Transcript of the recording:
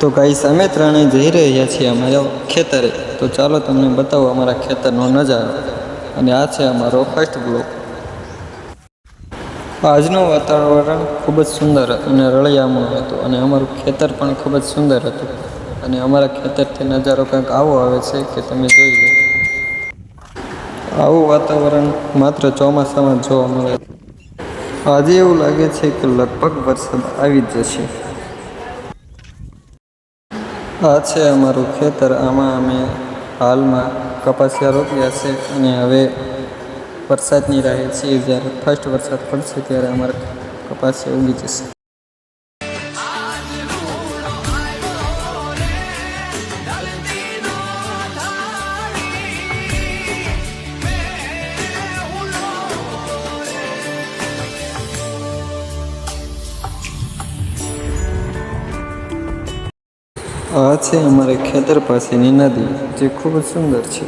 તો ગાઈસ અમે ત્રણેય જઈ રહ્યા છીએ અમારા ખેતરે. તો ચાલો તમને બતાવો અમારા ખેતરનો નજારો. અને આ છે અમારો ફર્સ્ટ બ્લોક. આજનું વાતાવરણ ખૂબ જ સુંદર અને રળિયામણું હતું અને અમારું ખેતર પણ ખૂબ જ સુંદર હતું. અને અમારા ખેતરથી નજારો કંઈક આવો આવે છે કે તમે જોઈ લો. આવું વાતાવરણ માત્ર ચોમાસામાં જોવા મળે. આજે એવું લાગે છે કે લગભગ વરસાદ આવી જ જશે. આ છે અમારું ખેતર. આમાં અમે હાલમાં કપાસિયા રોપ્યા છે અને હવે વરસાદની રાહ છીએ. જ્યારે ફર્સ્ટ વરસાદ પડશે ત્યારે અમારા કપાસિયા ઉગી જશે. આ છે અમારે ખેતર પાસેની નદી, જે ખૂબ જ સુંદર છે.